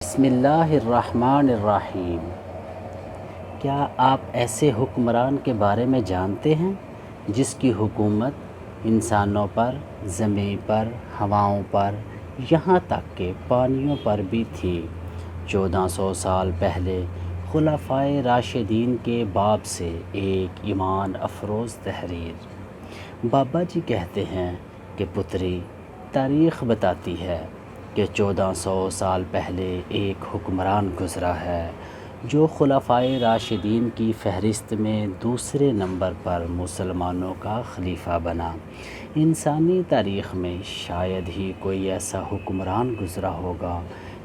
بسم اللہ الرحمن الرحیم۔ کیا آپ ایسے حکمران کے بارے میں جانتے ہیں جس کی حکومت انسانوں پر، زمین پر، ہواؤں پر، یہاں تک کہ پانیوں پر بھی تھی؟ 1400 سال پہلے خلفائے راشدین کے باب سے ایک ایمان افروز تحریر۔ بابا جی کہتے ہیں کہ پتری، تاریخ بتاتی ہے کہ 1400 سال پہلے ایک حکمران گزرا ہے جو خلفائے راشدین کی فہرست میں دوسرے نمبر پر مسلمانوں کا خلیفہ بنا۔ انسانی تاریخ میں شاید ہی کوئی ایسا حکمران گزرا ہوگا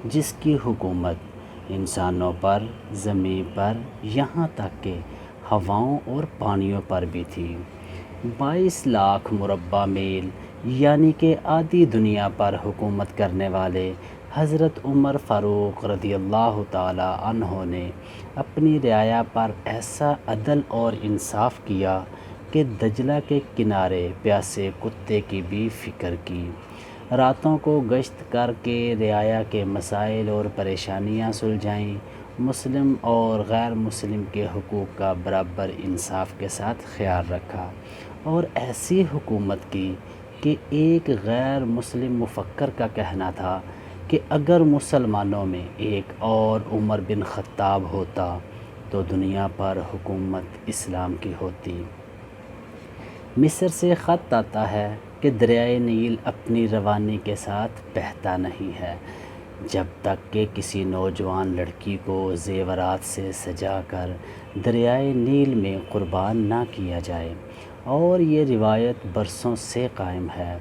جس کی حکومت انسانوں پر، زمین پر، یہاں تک کہ ہواؤں اور پانیوں پر بھی تھی۔ 22 لاکھ مربع میل یعنی کہ آدھی دنیا پر حکومت کرنے والے حضرت عمر فاروق رضی اللہ تعالی عنہ نے اپنی رعایا پر ایسا عدل اور انصاف کیا کہ دجلہ کے کنارے پیاسے کتے کی بھی فکر کی۔ راتوں کو گشت کر کے رعایا کے مسائل اور پریشانیاں سلجھائیں، مسلم اور غیر مسلم کے حقوق کا برابر انصاف کے ساتھ خیال رکھا، اور ایسی حکومت کی کہ ایک غیر مسلم مفکر کا کہنا تھا کہ اگر مسلمانوں میں ایک اور عمر بن خطاب ہوتا تو دنیا پر حکومت اسلام کی ہوتی۔ مصر سے خط آتا ہے کہ دریائے نیل اپنی روانی کے ساتھ بہتا نہیں ہے جب تک کہ کسی نوجوان لڑکی کو زیورات سے سجا کر دریائے نیل میں قربان نہ کیا جائے، اور یہ روایت برسوں سے قائم ہے۔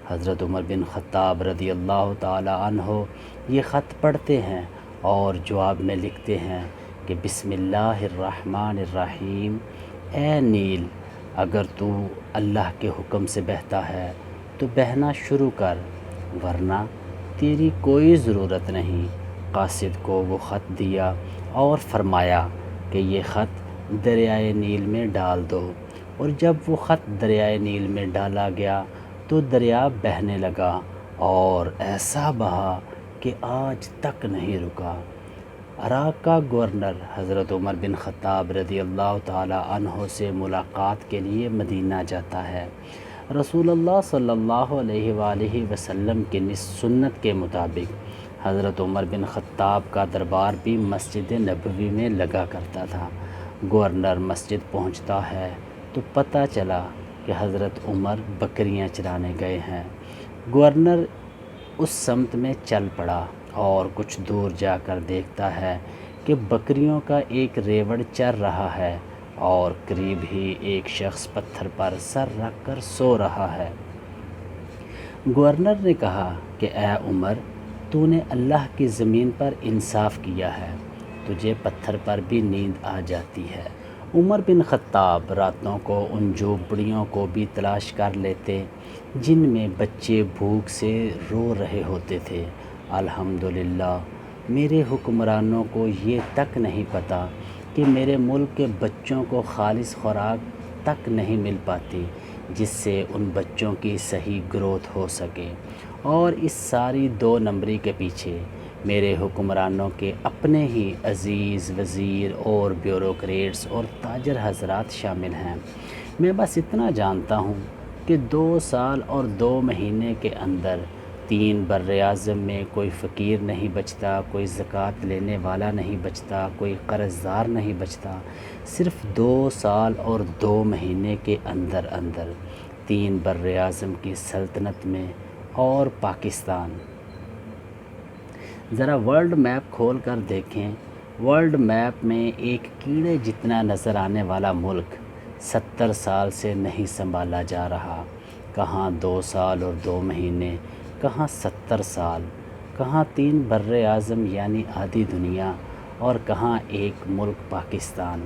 حضرت عمر بن خطاب رضی اللہ تعالی عنہ یہ خط پڑھتے ہیں اور جواب میں لکھتے ہیں کہ بسم اللہ الرحمن الرحیم، اے نیل، اگر تو اللہ کے حکم سے بہتا ہے تو بہنا شروع کر، ورنہ تیری کوئی ضرورت نہیں۔ قاصد کو وہ خط دیا اور فرمایا کہ یہ خط دریائے نیل میں ڈال دو، اور جب وہ خط دریائے نیل میں ڈالا گیا تو دریا بہنے لگا، اور ایسا بہا کہ آج تک نہیں رکا۔ عراق کا گورنر حضرت عمر بن خطاب رضی اللہ تعالی عنہ سے ملاقات کے لیے مدینہ جاتا ہے۔ رسول اللہ صلی اللہ علیہ وآلہ وسلم کی سنت کے مطابق حضرت عمر بن خطاب کا دربار بھی مسجد نبوی میں لگا کرتا تھا۔ گورنر مسجد پہنچتا ہے تو پتہ چلا کہ حضرت عمر بکریاں چرانے گئے ہیں۔ گورنر اس سمت میں چل پڑا اور کچھ دور جا کر دیکھتا ہے کہ بکریوں کا ایک ریوڑ چر رہا ہے اور قریب ہی ایک شخص پتھر پر سر رکھ کر سو رہا ہے۔ گورنر نے کہا کہ اے عمر، تو نے اللہ کی زمین پر انصاف کیا ہے، تجھے پتھر پر بھی نیند آ جاتی ہے۔ عمر بن خطاب راتوں کو ان جھونپڑیوں کو بھی تلاش کر لیتے جن میں بچے بھوک سے رو رہے ہوتے تھے۔ الحمدللہ، میرے حکمرانوں کو یہ تک نہیں پتہ کہ میرے ملک کے بچوں کو خالص خوراک تک نہیں مل پاتی جس سے ان بچوں کی صحیح گروتھ ہو سکے، اور اس ساری 2 نمبری کے پیچھے میرے حکمرانوں کے اپنے ہی عزیز وزیر اور بیوروکریٹس اور تاجر حضرات شامل ہیں۔ میں بس اتنا جانتا ہوں کہ 2 سال اور 2 مہینے کے اندر 3 براعظم میں کوئی فقیر نہیں بچتا، کوئی زکوٰۃ لینے والا نہیں بچتا، کوئی قرض دار نہیں بچتا۔ صرف 2 سال اور 2 مہینے کے اندر 3 براعظم کی سلطنت میں اور پاکستان۔ ذرا ورلڈ میپ کھول کر دیکھیں۔ ورلڈ میپ میں ایک کیڑے جتنا نظر آنے والا ملک 70 سال سے نہیں سنبھالا جا رہا۔ کہاں 2 سال اور 2 مہینے، کہاں 70 سال، کہاں 3 براعظم یعنی آدھی دنیا، اور کہاں ایک ملک پاکستان۔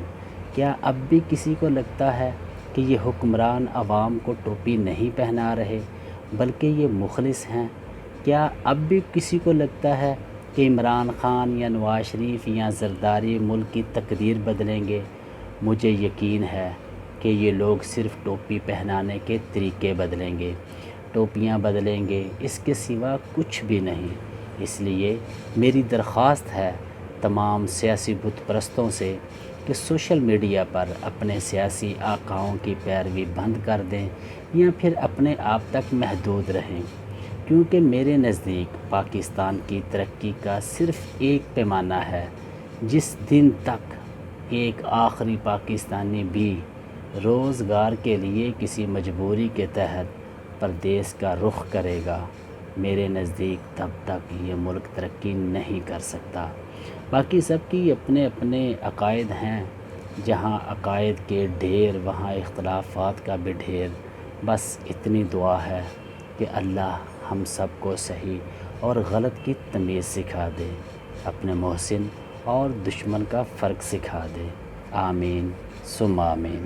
کیا اب بھی کسی کو لگتا ہے کہ یہ حکمران عوام کو ٹوپی نہیں پہنا رہے بلکہ یہ مخلص ہیں؟ کیا اب بھی کسی کو لگتا ہے کہ عمران خان یا نواز شریف یا زرداری ملک کی تقدیر بدلیں گے؟ مجھے یقین ہے کہ یہ لوگ صرف ٹوپی پہنانے کے طریقے بدلیں گے، ٹوپیاں بدلیں گے، اس کے سوا کچھ بھی نہیں۔ اس لیے میری درخواست ہے تمام سیاسی بت پرستوں سے کہ سوشل میڈیا پر اپنے سیاسی آقاؤں کی پیروی بند کر دیں یا پھر اپنے آپ تک محدود رہیں، کیونکہ میرے نزدیک پاکستان کی ترقی کا صرف ایک پیمانہ ہے جس دن تک ایک آخری پاکستانی بھی روزگار کے لیے کسی مجبوری کے تحت پردیس کا رخ کرے گا، میرے نزدیک تب تک یہ ملک ترقی نہیں کر سکتا۔ باقی سب کی اپنے اپنے عقائد ہیں، جہاں عقائد کے ڈھیر وہاں اختلافات کا بھی ڈھیر۔ بس اتنی دعا ہے کہ اللہ ہم سب کو صحیح اور غلط کی تمیز سکھا دے، اپنے محسن اور دشمن کا فرق سکھا دے۔ آمین ثم آمین۔